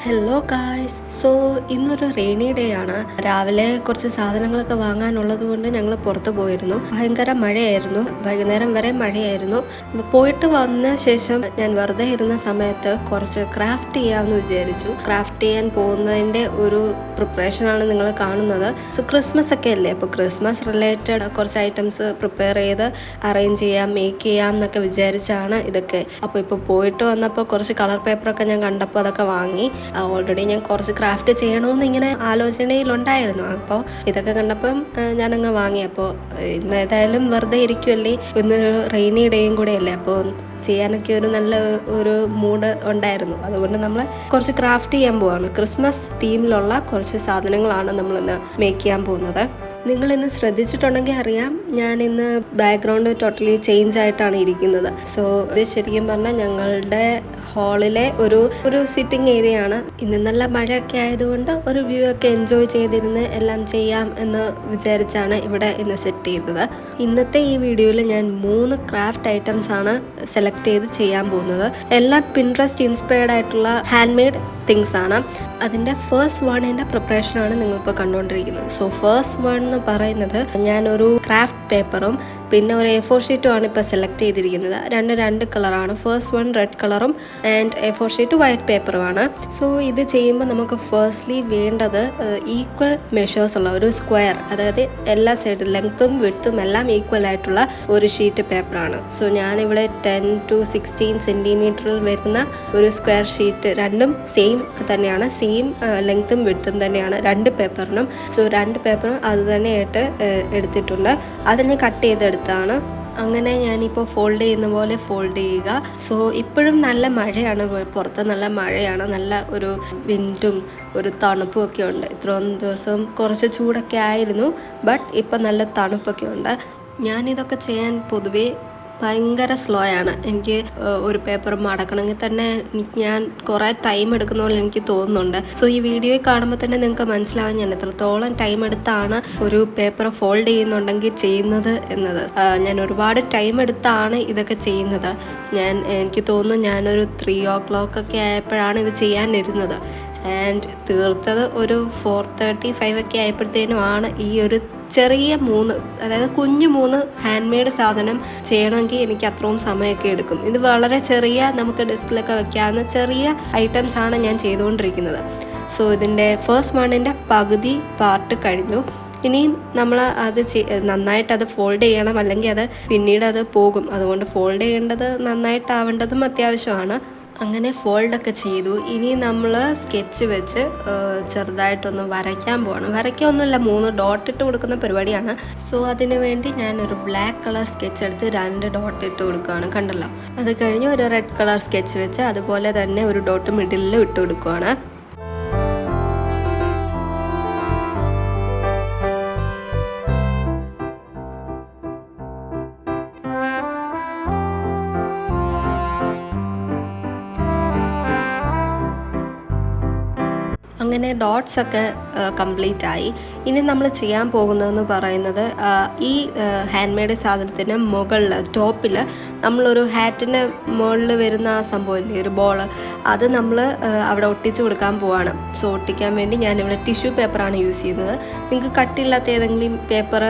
Hello guys. So ഇന്നൊരു rainy day ആണ്. രാവിലെ കുറച്ച് സാധനങ്ങളൊക്കെ വാങ്ങാനുള്ളത് കൊണ്ട് ഞങ്ങൾ പുറത്ത് പോയിരുന്നു. ഭയങ്കര മഴയായിരുന്നു, വൈകുന്നേരം വരെ മഴയായിരുന്നു. പോയിട്ട് വന്ന ശേഷം ഞാൻ വെറുതെ ഇരുന്ന സമയത്ത് കുറച്ച് ക്രാഫ്റ്റ് ചെയ്യാമെന്ന് വിചാരിച്ചു. ക്രാഫ്റ്റ് ചെയ്യാൻ പോകുന്നതിൻ്റെ ഒരു പ്രിപ്പറേഷനാണ് നിങ്ങൾ കാണുന്നത്. സോ ക്രിസ്മസ് ഒക്കെ അല്ലേ, അപ്പോൾ ക്രിസ്മസ് റിലേറ്റഡ് കുറച്ച് ഐറ്റംസ് പ്രിപ്പയർ ചെയ്ത് അറേഞ്ച് ചെയ്യാം, മേക്ക് ചെയ്യാം എന്നൊക്കെ വിചാരിച്ചാണ് ഇതൊക്കെ. അപ്പോൾ ഇപ്പോൾ പോയിട്ട് വന്നപ്പോൾ കുറച്ച് കളർ പേപ്പറൊക്കെ ഞാൻ കണ്ടപ്പോൾ അതൊക്കെ വാങ്ങി. ഓൾറെഡി ഞാൻ കുറച്ച് ക്രാഫ്റ്റ് ചെയ്യണമെന്ന് ഇങ്ങനെ ആലോചനയിലുണ്ടായിരുന്നു. അപ്പോൾ ഇതൊക്കെ കണ്ടപ്പം ഞാനങ്ങ് വാങ്ങി. അപ്പോൾ ഇന്ന് ഏതായാലും വെറുതെ ഇരിക്കുമല്ലേ, ഇന്നൊരു റെയിനി ഡേയും കൂടെ അല്ലേ, അപ്പോൾ ചെയ്യാനൊക്കെ ഒരു നല്ല ഒരു മൂഡ് ഉണ്ടായിരുന്നു. അതുകൊണ്ട് നമ്മൾ കുറച്ച് ക്രാഫ്റ്റ് ചെയ്യാൻ പോവാണ്. ക്രിസ്മസ് തീമിലുള്ള കുറച്ച് സാധനങ്ങളാണ് നമ്മളിന്ന് മേക്ക് ചെയ്യാൻ പോകുന്നത്. നിങ്ങളിന്ന് ശ്രദ്ധിച്ചിട്ടുണ്ടെങ്കിൽ അറിയാം, ഞാൻ ഇന്ന് ബാക്ക്ഗ്രൗണ്ട് ടോട്ടലി ചേഞ്ച് ആയിട്ടാണ് ഇരിക്കുന്നത്. സോ ഇത് ശരിക്കും പറഞ്ഞാൽ ഞങ്ങളുടെ ഹാളിലെ ഒരു സിറ്റിംഗ് ഏരിയ ആണ്. ഇന്ന് നല്ല മഴയൊക്കെ ആയതുകൊണ്ട് ഒരു വ്യൂ ഒക്കെ എൻജോയ് ചെയ്തിരുന്ന് എല്ലാം ചെയ്യാം എന്ന് വിചാരിച്ചാണ് ഇവിടെ ഇന്ന് സെറ്റ് ചെയ്തത്. ഇന്നത്തെ ഈ വീഡിയോയിൽ ഞാൻ 3 ക്രാഫ്റ്റ് ഐറ്റംസ് ആണ് സെലക്ട് ചെയ്ത് ചെയ്യാൻ പോകുന്നത്. എല്ലാം പിൻട്രസ്റ്റ് ഇൻസ്പയർഡ് ആയിട്ടുള്ള ഹാൻഡ് മെയ്ഡ് തിങ്സ് ആണ്. അതിൻ്റെ ഫസ്റ്റ് വണ്ണിൻ്റെ പ്രിപ്പറേഷനാണ് നിങ്ങളിപ്പോൾ കണ്ടുകൊണ്ടിരിക്കുന്നത്. സോ ഫസ്റ്റ് വൺ എന്ന് പറയുന്നത് ഞാനൊരു ക്രാഫ്റ്റ് പേപ്പറും പിന്നെ ഒരു A4 ഷീറ്റും ആണ് ഇപ്പോൾ സെലക്ട് ചെയ്തിരിക്കുന്നത്. രണ്ട് കളറാണ്. ഫസ്റ്റ് വൺ റെഡ് കളറും ആൻഡ് A4 ഷീറ്റ് വൈറ്റ് പേപ്പറുമാണ്. സോ ഇത് ചെയ്യുമ്പോൾ നമുക്ക് ഫസ്റ്റ്ലി വേണ്ടത് ഈക്വൽ മെഷേഴ്സ് ഉള്ള ഒരു സ്ക്വയർ, അതായത് എല്ലാ സൈഡും ലെങ്ത്തും വിഡ്ത്തും എല്ലാം ഈക്വൽ ആയിട്ടുള്ള ഒരു ഷീറ്റ് പേപ്പറാണ്. സോ ഞാനിവിടെ 10 to 16 സെൻറ്റിമീറ്ററിൽ വരുന്ന ഒരു സ്ക്വയർ ഷീറ്റ്, രണ്ടും സെയിം തന്നെയാണ്, സെയിം ലെങ്ത്തും വിഡ്ത്തും തന്നെയാണ് രണ്ട് പേപ്പറിനും. സോ രണ്ട് പേപ്പറും അത് തന്നെയായിട്ട് എടുത്തിട്ടുണ്ട്. അത് ഞാൻ കട്ട് ചെയ്തെടുത്താണ്. അങ്ങനെ ഞാനിപ്പോൾ ഫോൾഡ് ചെയ്യുന്ന പോലെ ഫോൾഡ് ചെയ്യുക. സോ ഇപ്പോഴും നല്ല മഴയാണ്, പുറത്ത് നല്ല മഴയാണ്, നല്ല ഒരു വിൻഡും ഒരു തണുപ്പും ഒക്കെ ഉണ്ട്. ഇത്രയും ദിവസം കുറച്ച് ചൂടൊക്കെ ആയിരുന്നു, ബട്ട് ഇപ്പം നല്ല തണുപ്പൊക്കെ ഉണ്ട്. ഞാനിതൊക്കെ ചെയ്യാൻ പൊതുവേ ഭയങ്കര സ്ലോ ആണ്. എനിക്ക് ഒരു പേപ്പർ മടക്കണമെങ്കിൽ തന്നെ ഞാൻ കുറേ ടൈം എടുക്കുന്ന പോലെ എനിക്ക് തോന്നുന്നുണ്ട്. സോ ഈ വീഡിയോയിൽ കാണുമ്പോൾ തന്നെ നിങ്ങൾക്ക് മനസ്സിലാവും ഞാൻ എത്രത്തോളം ടൈം എടുത്താണ് ഒരു പേപ്പർ ഫോൾഡ് ചെയ്യുന്നുണ്ടെങ്കിൽ ചെയ്യുന്നത് എന്നത്. ഞാൻ ഒരുപാട് ടൈം എടുത്താണ് ഇതൊക്കെ ചെയ്യുന്നത്. എനിക്ക് തോന്നുന്നു ഞാനൊരു 3 o'clock ഒക്കെ ആയപ്പോഴാണ് ഇത് ചെയ്യാനിരുന്നത്. ആൻഡ് തീർത്തത് ഒരു 4:35 ഒക്കെ ആയപ്പോഴത്തേനുമാണ് ഈ ഒരു ചെറിയ 3, അതായത് കുഞ്ഞു 3 ഹാൻഡ് മെയ്ഡ് സാധനം ചെയ്യണമെങ്കിൽ എനിക്ക് അത്രയും സമയമൊക്കെ എടുക്കും. ഇത് വളരെ ചെറിയ, നമുക്ക് ഡെസ്കിലൊക്കെ വെക്കാവുന്ന ചെറിയ ഐറ്റംസ് ആണ് ഞാൻ ചെയ്തുകൊണ്ടിരിക്കുന്നത്. സോ ഇതിൻ്റെ ഫസ്റ്റ് വണ്ണിൻ്റെ പകുതി പാർട്ട് കഴിഞ്ഞു. ഇനിയും നമ്മൾ അത് നന്നായിട്ട് അത് ഫോൾഡ് ചെയ്യണം, അല്ലെങ്കിൽ അത് പിന്നീട് അത് പോകും. അതുകൊണ്ട് ഫോൾഡ് ചെയ്യേണ്ടത് നന്നായിട്ടാവേണ്ടതും അത്യാവശ്യമാണ്. അങ്ങനെ ഫോൾഡൊക്കെ ചെയ്തു. ഇനി നമ്മൾ സ്കെച്ച് വെച്ച് ചെറുതായിട്ടൊന്ന് വരയ്ക്കാൻ പോകണം. വരയ്ക്കൊന്നുമില്ല, 3 ഡോട്ട് ഇട്ട് കൊടുക്കുന്ന പരിപാടിയാണ്. സോ അതിന് വേണ്ടി ഞാനൊരു ബ്ലാക്ക് കളർ സ്കെച്ച് എടുത്ത് 2 ഡോട്ട് ഇട്ട് കൊടുക്കുകയാണ്, കണ്ടല്ലോ. അത് കഴിഞ്ഞ് ഒരു റെഡ് കളർ സ്കെച്ച് വെച്ച് അതുപോലെ തന്നെ ഒരു ഡോട്ട് മിഡിലിൽ ഇട്ട് കൊടുക്കുകയാണ്. അങ്ങനെ ഡോട്ട്സ് ഒക്കെ കംപ്ലീറ്റ് ആയി. ഇനി നമ്മൾ ചെയ്യാൻ പോകുന്നതെന്ന് പറയുന്നത്, ഈ ഹാൻഡ് മെയ്ഡ് സാധനത്തിന് മുകളിൽ ടോപ്പിൽ നമ്മളൊരു ഹാറ്റിൻ്റെ മുകളിൽ വരുന്ന ആ സംഭവമില്ലേ, ഒരു ബോൾ, അത് നമ്മൾ അവിടെ ഒട്ടിച്ച് കൊടുക്കാൻ പോവാണ്. സോ ഒട്ടിക്കാൻ വേണ്ടി ഞാനിവിടെ ടിഷ്യൂ പേപ്പറാണ് യൂസ് ചെയ്യുന്നത്. നിങ്ങൾക്ക് കട്ടിയില്ലാത്ത ഏതെങ്കിലും പേപ്പർ,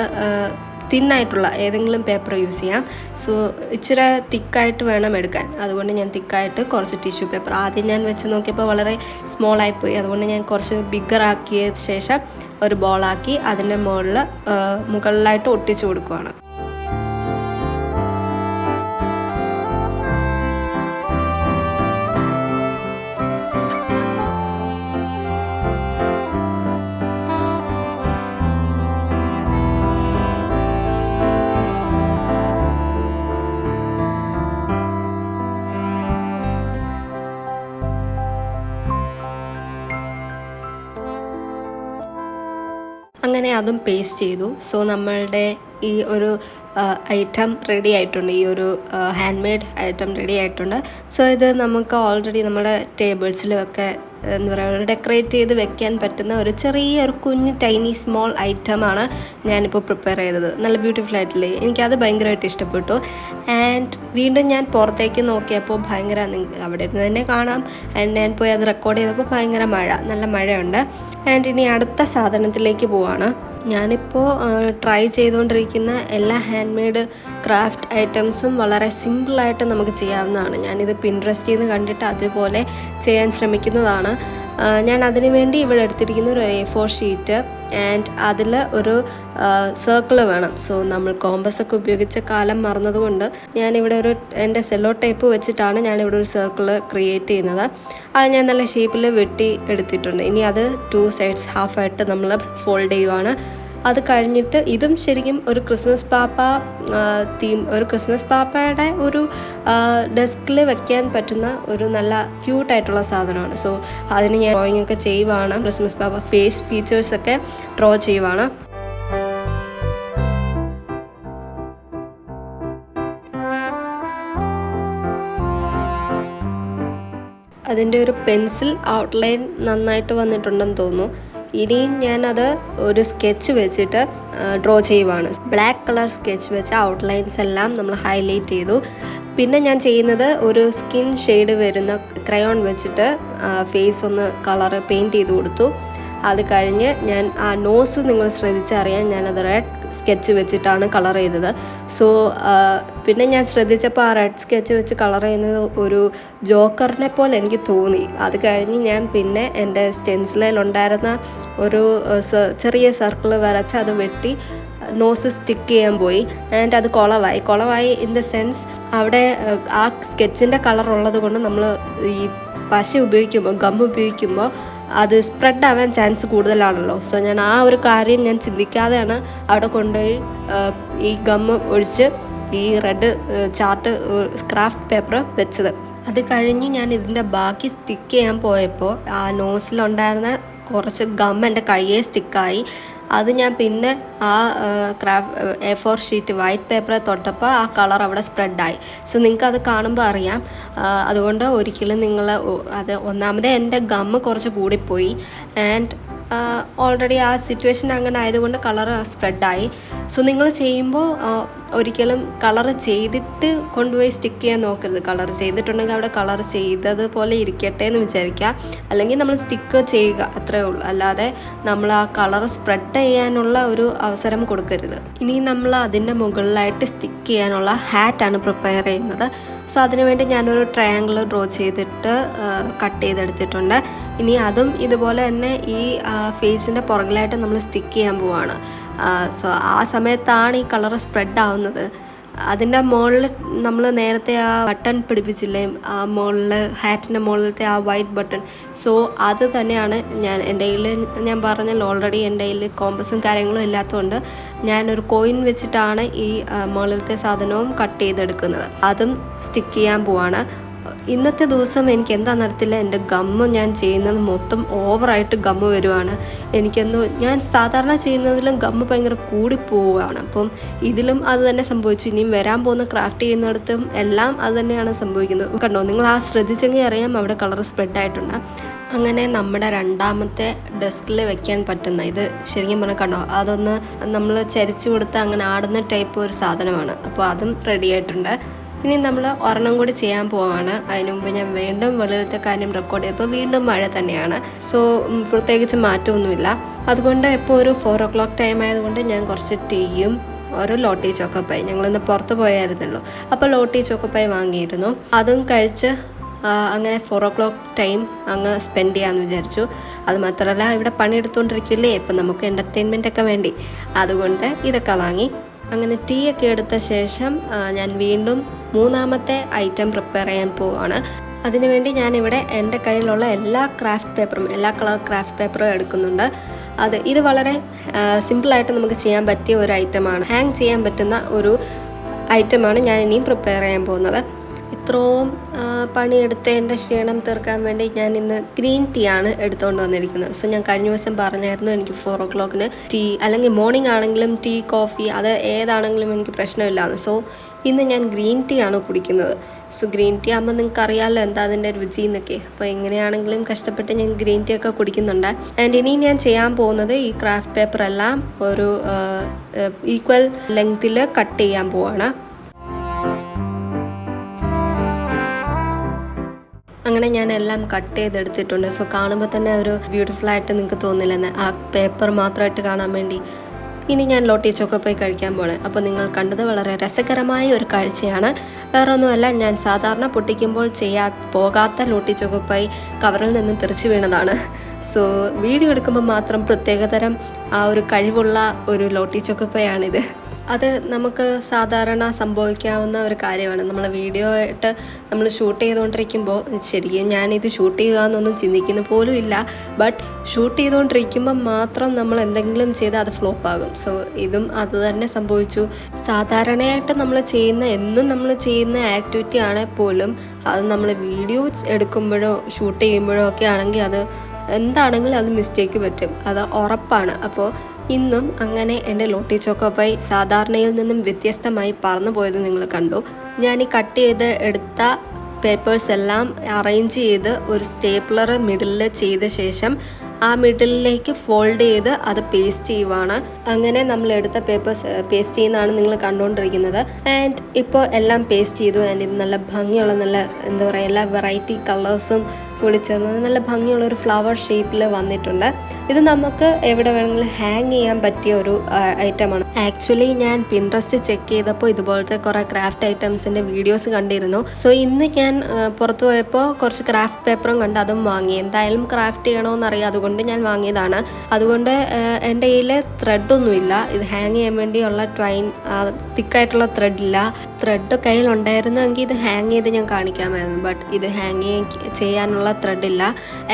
തിന്നായിട്ടുള്ള ഏതെങ്കിലും പേപ്പർ യൂസ് ചെയ്യാം. സോ ഇച്ചിരി തിക്കായിട്ട് വേണം എടുക്കാൻ. അതുകൊണ്ട് ഞാൻ തിക്കായിട്ട് കുറച്ച് ടിഷ്യൂ പേപ്പർ ആദ്യം ഞാൻ വെച്ച് നോക്കിയപ്പോൾ വളരെ സ്മോളായിപ്പോയി. അതുകൊണ്ട് ഞാൻ കുറച്ച് ബിഗ്ഗറാക്കിയ ശേഷം ഒരു ബോളാക്കി അതിൻ്റെ മുകളിലായിട്ട് ഒട്ടിച്ചു കൊടുക്കുകയാണ്. അങ്ങനെ അതും പേസ്റ്റ് ചെയ്തു. സോ നമ്മളുടെ ഈ ഒരു ഐറ്റം റെഡി ആയിട്ടുണ്ട്, ഈ ഒരു ഹാൻഡ് മെയ്ഡ് ഐറ്റം റെഡി ആയിട്ടുണ്ട്. സോ ഇത് നമുക്ക് ഓൾറെഡി നമ്മുടെ ടേബിൾസിലൊക്കെ എന്താ പറയുക ഡെക്കറേറ്റ് ചെയ്ത് വെക്കാൻ പറ്റുന്ന ഒരു ചെറിയൊരു കുഞ്ഞ് ടൈനി സ്മോൾ ഐറ്റമാണ് ഞാനിപ്പോൾ പ്രിപ്പയർ ചെയ്തത്. നല്ല ബ്യൂട്ടിഫുൾ ആയിട്ടില്ലേ? എനിക്കത് ഭയങ്കരമായിട്ട് ഇഷ്ടപ്പെട്ടു. ആൻഡ് വീണ്ടും ഞാൻ പുറത്തേക്ക് നോക്കിയപ്പോൾ ഭയങ്കര അവിടെ ഇരുന്ന് തന്നെ കാണാം. ആൻഡ് ഞാൻ പോയി അത് റെക്കോർഡ് ചെയ്തപ്പോൾ ഭയങ്കര നല്ല മഴയുണ്ട്. ആൻഡ് ഇനി അടുത്ത സാധനത്തിലേക്ക് പോവാണ്. ഞാനിപ്പോൾ ട്രൈ ചെയ്തുകൊണ്ടിരിക്കുന്ന എല്ലാ ഹാൻഡ് മെയ്ഡ് ക്രാഫ്റ്റ് ഐറ്റംസും വളരെ സിമ്പിളായിട്ട് നമുക്ക് ചെയ്യാവുന്നതാണ്. ഞാനിത് പിൻട്രസ്റ്റിൽ നിന്ന് കണ്ടിട്ട് അതുപോലെ ചെയ്യാൻ ശ്രമിക്കുന്നതാണ്. ഞാൻ അതിനു വേണ്ടി ഇവിടെ എടുത്തിരിക്കുന്ന ഒരു A4 ഷീറ്റ് ആൻഡ് അതിൽ ഒരു സർക്കിൾ വേണം. സോ നമ്മൾ കോമ്പസൊക്കെ ഉപയോഗിച്ച കാലം മറന്നതുകൊണ്ട് ഞാനിവിടെ എൻ്റെ സെല്ലോ ടേപ്പ് വെച്ചിട്ടാണ് ഞാനിവിടെ ഒരു സർക്കിൾ ക്രിയേറ്റ് ചെയ്യുന്നത്. അത് ഞാൻ നല്ല ഷേപ്പിൽ വെട്ടി എടുത്തിട്ടുണ്ട്. ഇനി അത് 2 സൈഡ്സ് ഹാഫായിട്ട് നമ്മൾ ഫോൾഡ് ചെയ്യുവാണ്. അത് കഴിഞ്ഞിട്ട് ഇതും ശരിക്കും ഒരു ക്രിസ്മസ് പാപ്പയുടെ ഒരു ഡെസ്കിൽ വെക്കാൻ പറ്റുന്ന ഒരു നല്ല ക്യൂട്ടായിട്ടുള്ള സാധനമാണ്. സോ അതിന് ഞാൻ ഡ്രോയിങ് ഒക്കെ ചെയ്യുവാണ്. ക്രിസ്മസ് പാപ്പ ഫേസ് ഫീച്ചേഴ്സൊക്കെ ഡ്രോ ചെയ്യുവാണ്. അതിൻ്റെ ഒരു പെൻസിൽ ഔട്ട്ലൈൻ നന്നായിട്ട് വന്നിട്ടുണ്ടെന്ന് തോന്നുന്നു. ഇനിയും ഞാനത് ഒരു സ്കെച്ച് വെച്ചിട്ട് ഡ്രോ ചെയ്യുവാണ്. ബ്ലാക്ക് കളർ സ്കെച്ച് വെച്ച് ഔട്ട്ലൈൻസ് എല്ലാം നമ്മൾ ഹൈലൈറ്റ് ചെയ്തു. പിന്നെ ഞാൻ ചെയ്യുന്നത് ഒരു സ്കിൻ ഷെയ്ഡ് വരുന്ന ക്രയോൺ വെച്ചിട്ട് ഫേസ് ഒന്ന് കളറ് പെയിൻറ്റ് ചെയ്ത് കൊടുത്തു. അത് കഴിഞ്ഞ് ഞാൻ ആ നോസ് നിങ്ങൾ ശ്രദ്ധിച്ചറിയാൻ ഞാനത് റെഡ് സ്കെച്ച് വെച്ചിട്ടാണ് കളർ ചെയ്തത്. സോ പിന്നെ ഞാൻ ശ്രദ്ധിച്ചപ്പോൾ ആ റെഡ് സ്കെച്ച് വെച്ച് കളർ ചെയ്യുന്നത് ഒരു ജോക്കറിനെ പോലെ എനിക്ക് തോന്നി. അത് കഴിഞ്ഞ് ഞാൻ പിന്നെ എൻ്റെ സ്റ്റെൻസിലുണ്ടായിരുന്ന ഒരു ചെറിയ സർക്കിൾ വരച്ച് അത് വെട്ടി നോസ് സ്റ്റിക്ക് ചെയ്യാൻ പോയി. ആൻഡ് അത് കുളമായി ഇൻ ദ സെൻസ് അവിടെ ആ സ്കെച്ചിൻ്റെ കളർ ഉള്ളത് കൊണ്ട് നമ്മൾ ഈ പശ ഉപയോഗിക്കുമ്പോൾ ഗം ഉപയോഗിക്കുമ്പോൾ അത് സ്പ്രെഡ് ആവാൻ ചാൻസ് കൂടുതലാണല്ലോ. സോ ഞാൻ ആ ഒരു കാര്യം ഞാൻ ചിന്തിക്കാതെയാണ് അവിടെ കൊണ്ടുപോയി ഈ ഗമ്മ് ഒഴിച്ച് ഈ റെഡ് ചാർട്ട് ക്രാഫ്റ്റ് പേപ്പർ വെച്ചത്. അത് കഴിഞ്ഞ് ഞാൻ ഇതിൻ്റെ ബാക്കി സ്റ്റിക്ക് ചെയ്യാൻ പോയപ്പോൾ ആ നോസിലുണ്ടായിരുന്ന കുറച്ച് ഗം എൻ്റെ കയ്യെ സ്റ്റിക്കായി. അത് ഞാൻ പിന്നെ ആ A4 ഷീറ്റ് വൈറ്റ് പേപ്പർ തൊട്ടപ്പോൾ ആ കളർ അവിടെ സ്പ്രെഡായി. സോ നിങ്ങൾക്കത് കാണുമ്പോൾ അറിയാം. അതുകൊണ്ട് ഒരിക്കലും അത് ഒന്നാമതേ എൻ്റെ ഗമ്മ് കുറച്ച് കൂടിപ്പോയി. ആൻഡ് ഓൾറെഡി ആ സിറ്റുവേഷൻ അങ്ങനെ ആയതുകൊണ്ട് കളർ സ്പ്രെഡായി. സോ നിങ്ങൾ ചെയ്യുമ്പോൾ ഒരിക്കലും കളർ ചെയ്തിട്ട് കൊണ്ടുപോയി സ്റ്റിക്ക് ചെയ്യാൻ നോക്കരുത്. കളർ ചെയ്തിട്ടുണ്ടെങ്കിൽ അവിടെ കളർ ചെയ്തതുപോലെ ഇരിക്കട്ടെ എന്ന് വിചാരിക്കുക. അല്ലെങ്കിൽ നമ്മൾ സ്റ്റിക്ക് ചെയ്യുക, അത്രയേ ഉള്ളൂ. അല്ലാതെ നമ്മൾ ആ കളർ സ്പ്രെഡ് ചെയ്യാനുള്ള ഒരു അവസരം കൊടുക്കരുത്. ഇനി നമ്മൾ അതിൻ്റെ മുകളിലായിട്ട് സ്റ്റിക്ക് ചെയ്യാനുള്ള ഹാറ്റാണ് പ്രിപ്പയർ ചെയ്യുന്നത്. സോ അതിനുവേണ്ടി ഞാനൊരു ട്രയാങ്കിൾ ഡ്രോ ചെയ്തിട്ട് കട്ട് ചെയ്തെടുത്തിട്ടുണ്ട്. ഇനി അതും ഇതുപോലെ തന്നെ ഈ ഫേസിൻ്റെ പുറകിലായിട്ട് നമ്മൾ സ്റ്റിക്ക് ചെയ്യാൻ പോവാണ്. സോ ആ സമയത്താണ് ഈ കളർ സ്പ്രെഡ് ആവുന്നത്. അതിൻ്റെ മുകളിൽ നമ്മൾ നേരത്തെ ആ ബട്ടൺ പിടിപ്പിച്ചില്ലേ, ആ മുകളിൽ ഹാറ്റിൻ്റെ മുകളിലത്തെ ആ വൈറ്റ് ബട്ടൺ. സോ അത് തന്നെയാണ് എൻ്റെ കയ്യിൽ ഞാൻ പറഞ്ഞല്ലോ ഓൾറെഡി എൻ്റെ കയ്യിൽ കോമ്പസും കാര്യങ്ങളും ഇല്ലാത്തതുകൊണ്ട് ഞാനൊരു കോയിൻ വെച്ചിട്ടാണ് ഈ മുകളിലത്തെ സാധനവും കട്ട് ചെയ്തെടുക്കുന്നത്. അതും സ്റ്റിക്ക് ചെയ്യാൻ പോവാണ്. ഇന്നത്തെ ദിവസം എനിക്ക് എന്താണെന്ന് അറിയത്തില്ല, എൻ്റെ ഗമ്മ് ഞാൻ ചെയ്യുന്നത് മൊത്തം ഓവറായിട്ട് ഗമ്മ് വരുവാണ്. ഞാൻ സാധാരണ ചെയ്യുന്നതിലും ഗമ്മ് ഭയങ്കര കൂടിപ്പോവുകയാണ്. അപ്പം ഇതിലും അത് തന്നെ സംഭവിച്ചു. ഇനിയും വരാൻ പോകുന്ന ക്രാഫ്റ്റ് ചെയ്യുന്നിടത്തും എല്ലാം അത് തന്നെയാണ് സംഭവിക്കുന്നത്. കണ്ടോ, നിങ്ങൾ ആ ശ്രദ്ധിച്ചെങ്കിൽ അറിയാം അവിടെ കളർ സ്പ്രെഡായിട്ടുണ്ട്. അങ്ങനെ നമ്മുടെ രണ്ടാമത്തെ ഡെസ്കിൽ വെക്കാൻ പറ്റുന്ന ഇത് ശരിക്കും പറഞ്ഞാൽ കണ്ടോ, അതൊന്ന് നമ്മൾ ചരിച്ചു കൊടുത്ത് അങ്ങനെ ആടുന്ന ടൈപ്പ് ഒരു സാധനമാണ്. അപ്പോൾ അതും റെഡി ആയിട്ടുണ്ട്. ഇനി നമ്മൾ ഒരെണ്ണം കൂടി ചെയ്യാൻ പോവാണ്. അതിന് മുമ്പ് ഞാൻ വീണ്ടും വെളിയിലത്തെ കാര്യം റെക്കോർഡ് ചെയ്തപ്പോൾ വീണ്ടും മഴ തന്നെയാണ്. സോ പ്രത്യേകിച്ച് മാറ്റമൊന്നുമില്ല. അതുകൊണ്ട് ഇപ്പോൾ ഒരു 4 o'clock ടൈം ആയതുകൊണ്ട് ഞാൻ കുറച്ച് ടീയും ഒരു ലോട്ടി ചോക്കോപ്പായി, ഞങ്ങളിന്ന് പുറത്ത് പോയായിരുന്നല്ലോ, അപ്പോൾ ലോട്ടി ചോക്കോപ്പായി വാങ്ങിയിരുന്നു. അതും കഴിച്ച് അങ്ങനെ 4 o'clock ടൈം അങ്ങ് സ്പെൻഡ് ചെയ്യാമെന്ന് വിചാരിച്ചു. അതുമാത്രമല്ല ഇവിടെ പണിയെടുത്തുകൊണ്ടിരിക്കില്ലേ, ഇപ്പം നമുക്ക് എൻ്റർടൈൻമെൻറ്റൊക്കെ വേണ്ടി, അതുകൊണ്ട് ഇതൊക്കെ വാങ്ങി. അങ്ങനെ ടീ ഒക്കെ എടുത്ത ശേഷം ഞാൻ വീണ്ടും മൂന്നാമത്തെ ഐറ്റം പ്രിപ്പയർ ചെയ്യാൻ പോവുകയാണ്. അതിനുവേണ്ടി ഞാനിവിടെ എൻ്റെ കയ്യിലുള്ള എല്ലാ കളർ ക്രാഫ്റ്റ് പേപ്പറും എടുക്കുന്നുണ്ട്. ഇത് വളരെ സിമ്പിളായിട്ട് നമുക്ക് ചെയ്യാൻ പറ്റിയ ഒരു ഐറ്റമാണ്. ഹാങ് ചെയ്യാൻ പറ്റുന്ന ഒരു ഐറ്റമാണ് ഞാൻ ഇനിയും പ്രിപ്പയർ ചെയ്യാൻ പോകുന്നത്. ഇത്രയും പണിയെടുത്തതിൻ്റെ ക്ഷീണം തീർക്കാൻ വേണ്ടി ഞാൻ ഇന്ന് ഗ്രീൻ ടീ ആണ് എടുത്തുകൊണ്ട് വന്നിരിക്കുന്നത്. സോ ഞാൻ കഴിഞ്ഞ ദിവസം പറഞ്ഞായിരുന്നു എനിക്ക് 4 o'clock ടീ അല്ലെങ്കിൽ മോർണിംഗ് ആണെങ്കിലും ടീ കോഫി അത് ഏതാണെങ്കിലും എനിക്ക് പ്രശ്നമില്ലാന്ന്. സോ ഇന്ന് ഞാൻ ഗ്രീൻ ടീ ആണ് കുടിക്കുന്നത്. സോ ഗ്രീൻ ടീ ആകുമ്പോൾ നിങ്ങൾക്ക് അറിയാമല്ലോ എന്താ അതിൻ്റെ രുചി എന്നൊക്കെ. അപ്പോൾ എങ്ങനെയാണെങ്കിലും കഷ്ടപ്പെട്ട് ഞാൻ ഗ്രീൻ ടീ ഒക്കെ കുടിക്കുന്നുണ്ട്. ആൻഡ് ഇനി ഞാൻ ചെയ്യാൻ പോകുന്നത് ഈ ക്രാഫ്റ്റ് പേപ്പർ എല്ലാം ഒരു ഈക്വൽ ലെങ്ത്തിൽ കട്ട് ചെയ്യാൻ പോവാണ്. അങ്ങനെ ഞാൻ എല്ലാം കട്ട് ചെയ്തെടുത്തിട്ടുണ്ട്. സോ കാണുമ്പോൾ തന്നെ ഒരു ബ്യൂട്ടിഫുൾ ആയിട്ട് നിങ്ങൾക്ക് തോന്നില്ലെന്ന്, ആ പേപ്പർ മാത്രമായിട്ട് കാണാൻ വേണ്ടി. ഇനി ഞാൻ ലോട്ടി ചോക്കോപ്പൈ കഴിക്കാൻ പോണേ. അപ്പോൾ നിങ്ങൾ കണ്ടത് വളരെ രസകരമായ ഒരു കാഴ്ചയാണ്. വേറെ ഒന്നുമല്ല, ഞാൻ സാധാരണ പൊട്ടിക്കുമ്പോൾ പോകാത്ത ലോട്ടി ചോക്കോപ്പൈ കവറിൽ നിന്നും തെറിച്ച് വീണതാണ്. സോ വീഡിയോ എടുക്കുമ്പോൾ മാത്രം പ്രത്യേകതരം ആ ഒരു കഴിവുള്ള ഒരു ലോട്ടി ചോക്കോപ്പൈ ആണിത്. അത് നമുക്ക് സാധാരണ സംഭവിക്കാവുന്ന ഒരു കാര്യമാണ്. നമ്മൾ വീഡിയോ ആയിട്ട് നമ്മൾ ഷൂട്ട് ചെയ്തുകൊണ്ടിരിക്കുമ്പോൾ ശരിക്കും ഞാനിത് ഷൂട്ട് ചെയ്യുക എന്നൊന്നും ചിന്തിക്കുന്ന പോലും ഇല്ല. ബട്ട് ഷൂട്ട് ചെയ്തുകൊണ്ടിരിക്കുമ്പോൾ മാത്രം നമ്മൾ എന്തെങ്കിലും ചെയ്താൽ അത് ഫ്ലോപ്പാകും. സോ ഇതും അത് തന്നെ സംഭവിച്ചു. സാധാരണയായിട്ട് എന്നും നമ്മൾ ചെയ്യുന്ന ആക്ടിവിറ്റി ആണെങ്കിൽ പോലും അത് നമ്മൾ വീഡിയോ എടുക്കുമ്പോഴോ ഷൂട്ട് ചെയ്യുമ്പോഴോ ഒക്കെ ആണെങ്കിൽ അത് എന്താണെങ്കിലും അത് മിസ്റ്റേക്ക് പറ്റും, അത് ഉറപ്പാണ്. അപ്പോൾ ഇന്നും അങ്ങനെ എൻ്റെ ലോട്ടി ചോക്കോപ്പൈ സാധാരണയിൽ നിന്നും വ്യത്യസ്തമായി പറന്നു പോയത് നിങ്ങൾ കണ്ടു. ഞാൻ ഈ കട്ട് ചെയ്ത് എടുത്ത പേപ്പേഴ്സ് എല്ലാം അറേഞ്ച് ചെയ്ത് ഒരു സ്റ്റേപ്ലർ മിഡിലിൽ ചെയ്ത ശേഷം ആ മിഡിലിലേക്ക് ഫോൾഡ് ചെയ്ത് അത് പേസ്റ്റ് ചെയ്യുവാണ്. അങ്ങനെ നമ്മൾ എടുത്ത പേപ്പേഴ്സ് പേസ്റ്റ് ചെയ്യുന്നതാണ് നിങ്ങൾ കണ്ടുകൊണ്ടിരിക്കുന്നത്. ആൻഡ് ഇപ്പോൾ എല്ലാം പേസ്റ്റ് ചെയ്തു. ആൻഡ് ഇത് നല്ല ഭംഗിയുള്ള എന്താ പറയുക, എല്ലാ വെറൈറ്റി കളേഴ്സും കൂടി ചേർന്ന് നല്ല ഭംഗിയുള്ളൊരു ഫ്ലവർ ഷേപ്പിൽ വന്നിട്ടുണ്ട്. ഇത് നമുക്ക് എവിടെ വേണമെങ്കിലും ഹാങ് ചെയ്യാൻ പറ്റിയ ഒരു ഐറ്റമാണ്. ആക്ച്വലി ഞാൻ പിൻട്രസ്റ്റ് ചെക്ക് ചെയ്തപ്പോൾ ഇതുപോലത്തെ കുറേ ക്രാഫ്റ്റ് ഐറ്റംസിൻ്റെ വീഡിയോസ് കണ്ടിരുന്നു. സോ ഇന്ന് ഞാൻ പുറത്തു പോയപ്പോൾ കുറച്ച് ക്രാഫ്റ്റ് പേപ്പറും കണ്ട് അതും വാങ്ങി. എന്തായാലും ക്രാഫ്റ്റ് ചെയ്യണമെന്നറിയാം, അതുകൊണ്ട് ഞാൻ വാങ്ങിയതാണ്. അതുകൊണ്ട് എൻ്റെ കയ്യിൽ ത്രെഡൊന്നുമില്ല. ഇത് ഹാങ് ചെയ്യാൻ വേണ്ടിയുള്ള തിക്കായിട്ടുള്ള ത്രെഡില്ല. ത്രെഡ് കയ്യിലുണ്ടായിരുന്നെങ്കിൽ ഇത് ഹാങ് ചെയ്ത് ഞാൻ കാണിക്കാമായിരുന്നു. ബട്ട് ഇത് ഹാങ് ചെയ്യാനുള്ള ത്രെഡില്ല.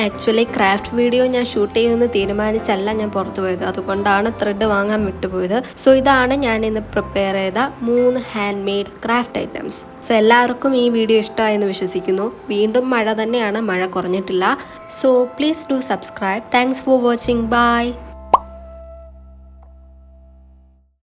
ആക്ച്വലി ക്രാഫ്റ്റ് വീഡിയോ ഞാൻ ഷൂട്ട് ചെയ്യുമെന്ന് തീരുമാനിച്ചല്ല ഞാൻ പുറത്തു പോയത്, അതുകൊണ്ടാണ് ത്രെഡ് വാങ്ങാൻ വിട്ടുപോയത്. സോ ഇതാണ് ഞാൻ ഇന്ന് പ്രിപ്പയർ ചെയ്ത 3 hand made craft items. So എല്ലാവർക്കും ഈ വീഡിയോ ഇഷ്ടമായെന്ന് വിശ്വസിക്കുന്നു. വീണ്ടും മഴ തന്നെയാണ്, മഴ കുറഞ്ഞിട്ടില്ല. So please do subscribe. Thanks for watching. By.